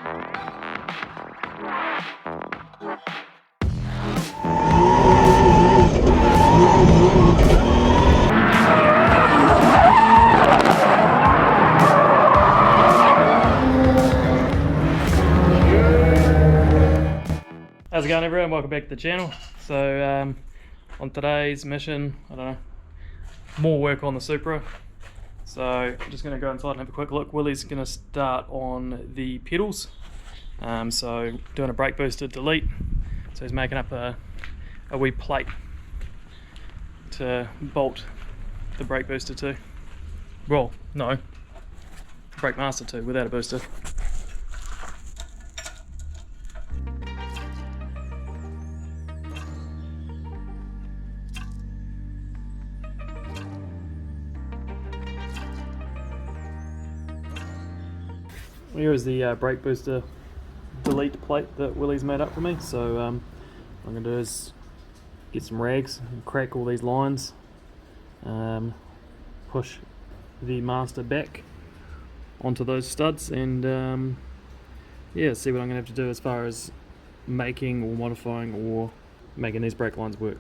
How's it going, everyone? Welcome back to the channel. So on today's mission, I don't know, more work on the Supra. So I'm just going to go inside and have a quick look. Willie's going to start on the pedals. So doing a brake booster delete. So he's making up a wee plate to bolt the brake booster to. Well, no, brake master to without a booster. Here is the brake booster delete plate that Willie's made up for me. So what I'm going to do is get some rags and crack all these lines, push the master back onto those studs, and yeah, see what I'm going to have to do as far as making or modifying or making these brake lines work.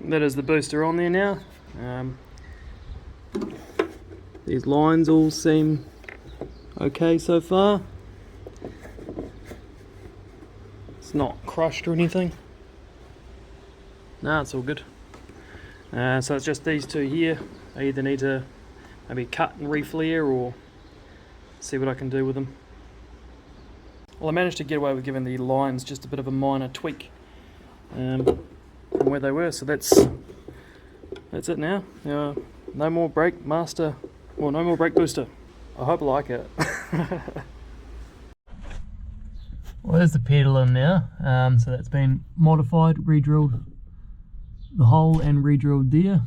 That is the booster on there now. These lines all seem okay so far. It's not crushed or anything. Nah, it's all good. So it's just these two here. I either need to maybe cut and reflare or see what I can do with them. Well, I managed to get away with giving the lines just a bit of a minor tweak from where they were, so that's it now. No more brake master, well, no more brake booster. I hope I like it. Well, there's the pedal in there, so that's been modified, re-drilled the hole and re-drilled there.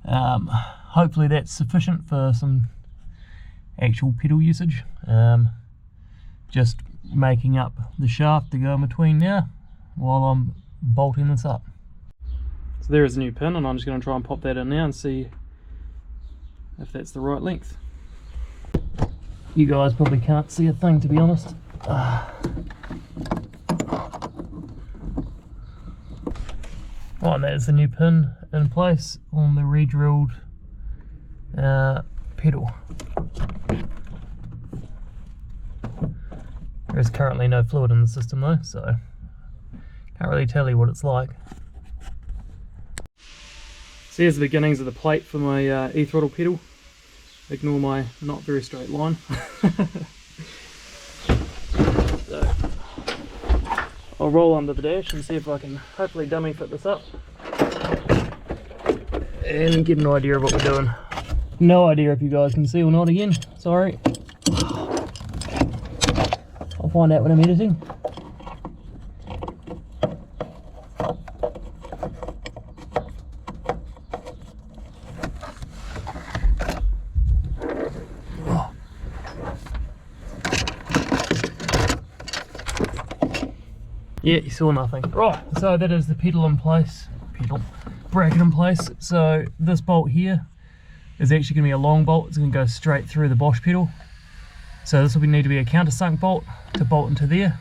Hopefully that's sufficient for some actual pedal usage. Just making up the shaft to go in between now while I'm bolting this up. So there is a new pin, and I'm just going to try and pop that in now and see if that's the right length. You guys probably can't see a thing, to be honest. Oh, and there's the new pin in place on the re-drilled pedal. There is currently no fluid in the system though, so can't really tell you what it's like. So here's the beginnings of the plate for my e-throttle pedal. Ignore my not very straight line. So I'll roll under the dash and see if I can hopefully dummy fit this up and get an idea of what we're doing. No idea if you guys can see or not again, sorry. I'll find out when I'm editing. Yeah, you saw nothing. Right, so that is the pedal in place, bracket in place. So this bolt here is actually going to be a long bolt. It's going to go straight through the Bosch pedal. So this will need to be a countersunk bolt to bolt into there.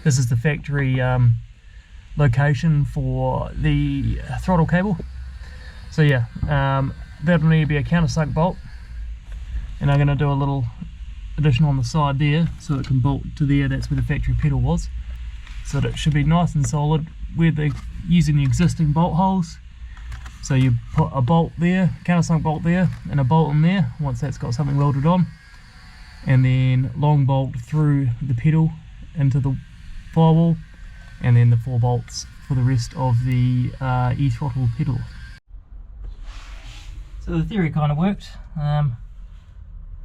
This is the factory location for the throttle cable. So yeah, that'll need to be a countersunk bolt. And I'm going to do a little addition on the side there so it can bolt to there. That's where the factory pedal was. So that it should be nice and solid where they're using the existing bolt holes. So you put a bolt there, countersunk bolt there, and a bolt in there once that's got something welded on, and then long bolt through the pedal into the firewall, and then the 4 bolts for the rest of the e-throttle pedal. So the theory kind of worked.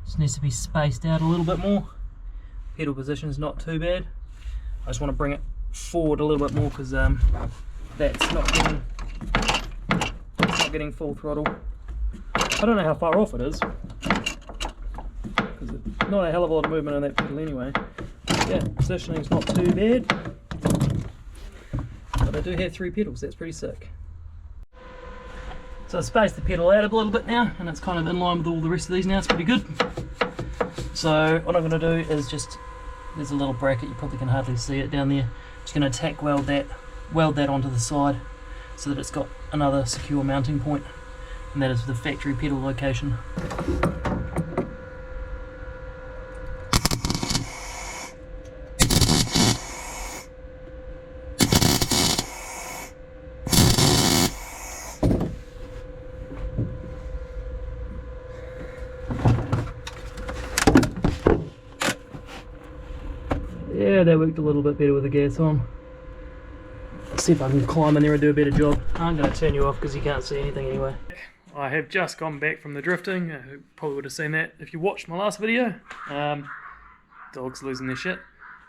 Just needs to be spaced out a little bit more. Pedal position is not too bad. I just want to bring it forward a little bit more because that's not getting full throttle. I don't know how far off it is because there's not a hell of a lot of movement on that pedal anyway. Yeah, positioning is not too bad, but I do have 3 pedals. That's pretty sick. So I spaced the pedal out a little bit now, and it's kind of in line with all the rest of these now. It's pretty good. So what I'm going to do is just, there's a little bracket, you probably can hardly see it down there. Just going to tack weld that onto the side so that it's got another secure mounting point, and that is the factory pedal location. Yeah, that worked a little bit better with the gas on. Let's see if I can climb in there and do a better job. I'm going to turn you off because you can't see anything anyway. I have just gone back from the drifting. You probably would have seen that if you watched my last video. Dogs losing their shit.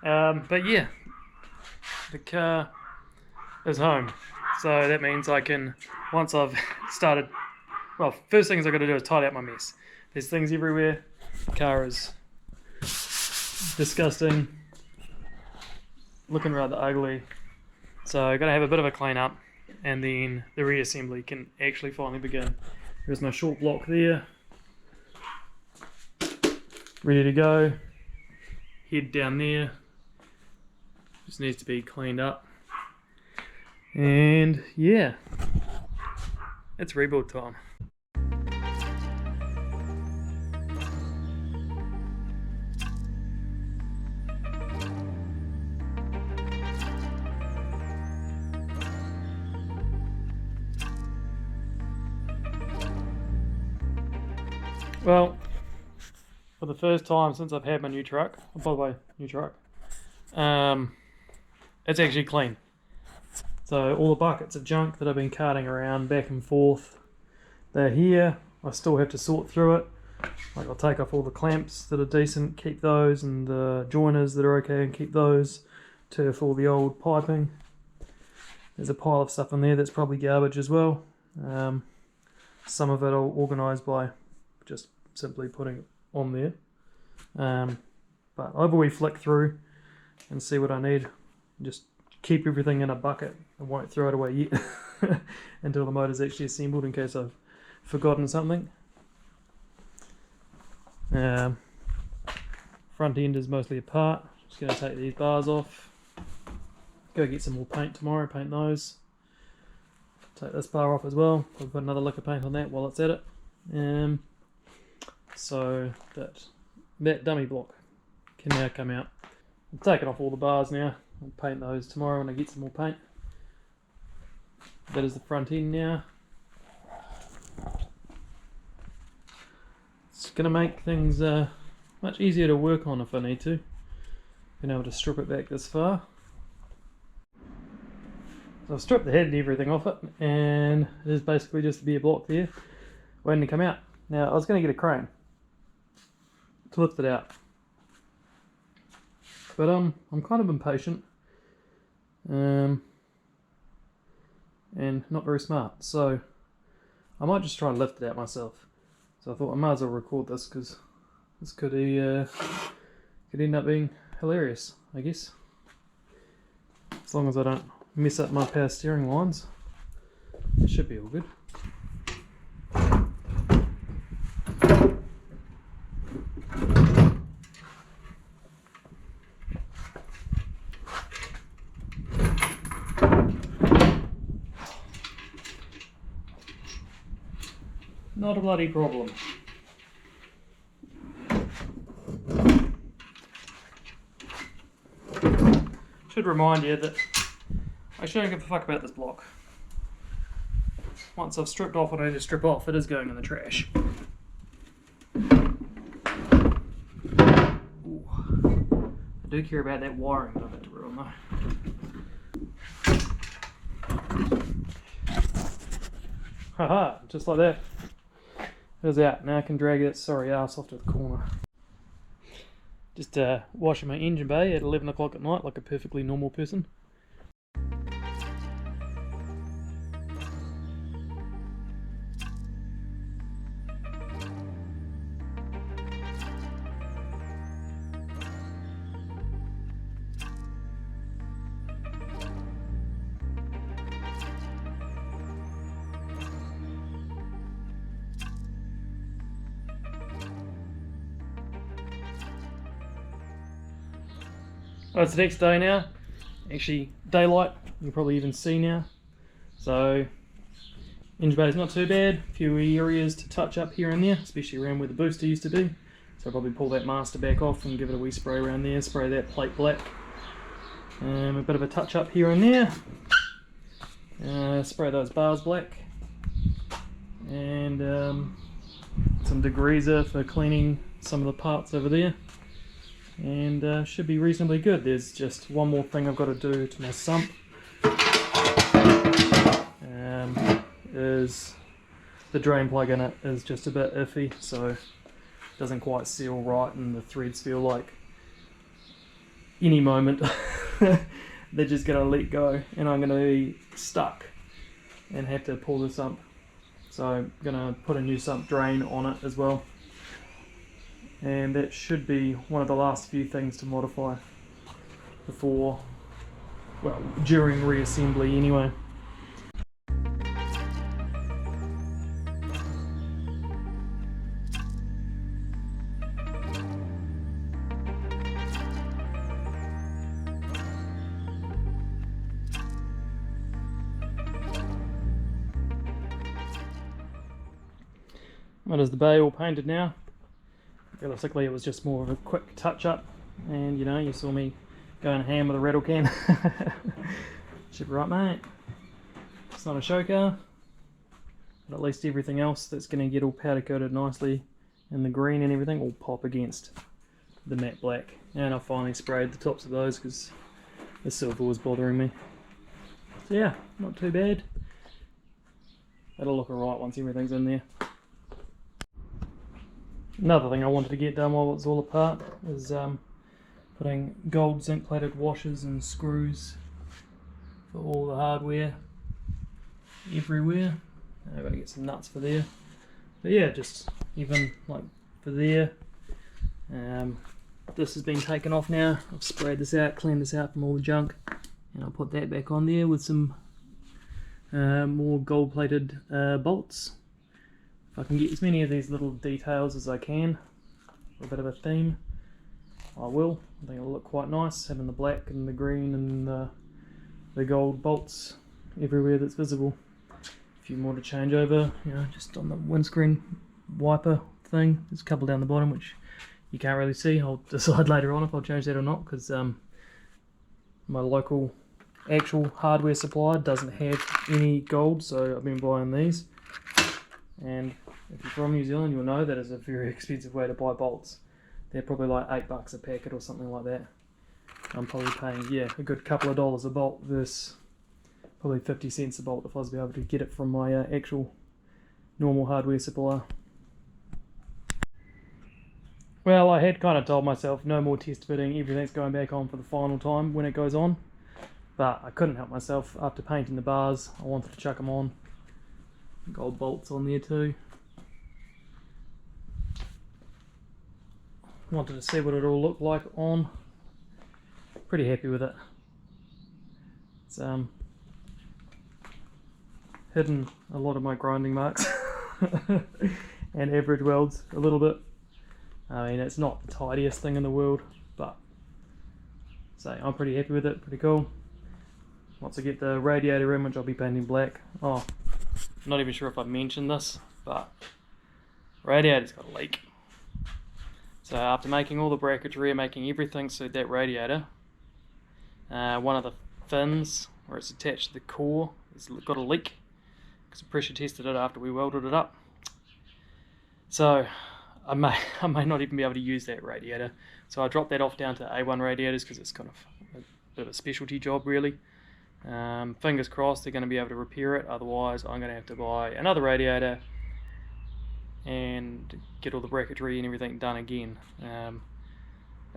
But yeah, the car is home. So that means I can, once I've started, well, first things I've got to do is tidy up my mess. There's things everywhere. The car is disgusting, looking rather ugly. So I've got to have a bit of a clean up, and then the reassembly can actually finally begin. There's my short block there, ready to go. Head down there, just needs to be cleaned up. And yeah, it's rebuild time. Well, for the first time since I've had my new truck, oh, by the way, new truck, it's actually clean. So all the buckets of junk that I've been carting around back and forth, they're here. I still have to sort through it. Like, I'll take off all the clamps that are decent, keep those, and the joiners that are okay, and keep those. Turf all the old piping. There's a pile of stuff in there that's probably garbage as well. Some of it I'll organise by just simply putting it on there. But I've always flick through and see what I need. Just keep everything in a bucket. I won't throw it away yet until the motor's actually assembled, in case I've forgotten something. Front end is mostly apart. Just going to take these bars off. Go get some more paint tomorrow, paint those. Take this bar off as well. I'll put another lick of paint on that while it's at it. So that dummy block can now come out. I'm taking off all the bars now. I'll paint those tomorrow when I get some more paint. That is the front end now. It's going to make things much easier to work on if I need to. Been able to strip it back this far. So I've stripped the head and everything off it, and it is basically just a bare block there waiting to come out. Now I was going to get a crane to lift it out, but I'm kind of impatient and not very smart, so I might just try and lift it out myself. So I thought I might as well record this, because this could end up being hilarious, I guess, as long as I don't mess up my power steering lines. It should be all good. Not a bloody problem. Should remind you that I shouldn't give a fuck about this block. Once I've stripped off what I need to strip off, it is going in the trash. Ooh. I do care about that wiring that I've had to ruin though. Haha, just like that. It was out. Now I can drag that sorry ass off to the corner. Just washing my engine bay at 11 o'clock at night like a perfectly normal person. Well, it's the next day now. Actually, daylight. You can probably even see now. So, engine bay is not too bad. A few areas to touch up here and there, especially around where the booster used to be. So I'll probably pull that master back off and give it a wee spray around there. Spray that plate black. A bit of a touch up here and there. Spray those bars black. And some degreaser for cleaning some of the parts over there. And should be reasonably good. There's just one more thing I've got to do to my sump. Is the drain plug in it is just a bit iffy, so it doesn't quite seal right, and the threads feel like any moment they're just going to let go and I'm going to be stuck and have to pull the sump. So I'm going to put a new sump drain on it as well, and that should be one of the last few things to modify before, well, during reassembly anyway. That is the bay all painted now. Realistically, it was just more of a quick touch up, and you know, you saw me going ham with a rattle can. Should be right, mate. It's not a show car, but at least everything else that's going to get all powder coated nicely, and the green and everything will pop against the matte black. And I finally sprayed the tops of those because the silver was bothering me. So yeah, not too bad. It'll look alright once everything's in there. Another thing I wanted to get done while it was all apart is putting gold zinc plated washers and screws for all the hardware everywhere. I've got to get some nuts for there. But yeah, just even like for there. This has been taken off now. I've sprayed this out, cleaned this out from all the junk, and I'll put that back on there with some more gold plated bolts. If I can get as many of these little details as I can, for a bit of a theme, I will. I think it'll look quite nice, having the black and the green and the gold bolts everywhere that's visible. A few more to change over, you know, just on the windscreen wiper thing. There's a couple down the bottom which you can't really see. I'll decide later on if I'll change that or not, because my local actual hardware supplier doesn't have any gold, so I've been buying these. And if you're from New Zealand, you'll know that is a very expensive way to buy bolts. They're probably like $8 a packet or something like that. I'm probably paying, yeah, a good couple of dollars a bolt versus probably 50 cents a bolt if I was able to get it from my actual normal hardware supplier. Well, I had kind of told myself no more test fitting, everything's going back on for the final time when it goes on. But I couldn't help myself. After painting the bars, I wanted to chuck them on. Gold bolts on there too. Wanted to see what it all looked like on. Pretty happy with it. It's hidden a lot of my grinding marks and average welds a little bit. I mean, it's not the tidiest thing in the world, but so I'm pretty happy with it. Pretty cool. Once I get the radiator in, which I'll be painting black. Oh, I'm not even sure if I mentioned this, but radiator's got a leak. So after making all the bracketry, making everything so that radiator, one of the fins where it's attached to the core has got a leak because I pressure tested it after we welded it up. So I may not even be able to use that radiator. So I dropped that off down to A1 radiators because it's kind of a bit of a specialty job really. Fingers crossed they're going to be able to repair it, otherwise I'm going to have to buy another radiator and get all the bracketry and everything done again. I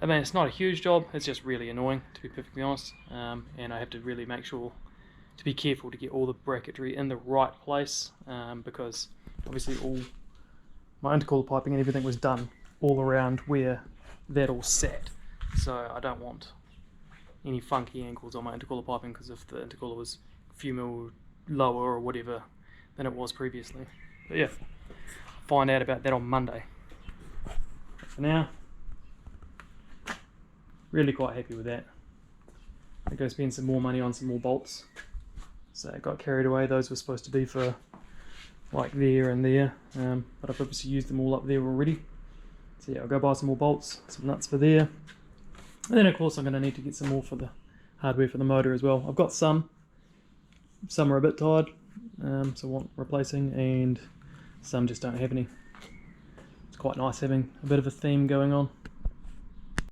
mean, it's not a huge job, it's just really annoying to be perfectly honest, and I have to really make sure to be careful to get all the bracketry in the right place, because obviously all my intercooler piping and everything was done all around where that all sat, so I don't want any funky angles on my intercooler piping, because if the intercooler was a few mil lower or whatever than it was previously. But yeah, find out about that on Monday. But for now, really quite happy with that. go spend some more money on some more bolts. So I got carried away. Those were supposed to be for like there and there, but I've obviously used them all up there already. So yeah, I'll go buy some more bolts, some nuts for there. And then of course I'm going to need to get some more for the hardware for the motor as well. I've got some are a bit tired, so want replacing, and some just don't have any. It's quite nice having a bit of a theme going on.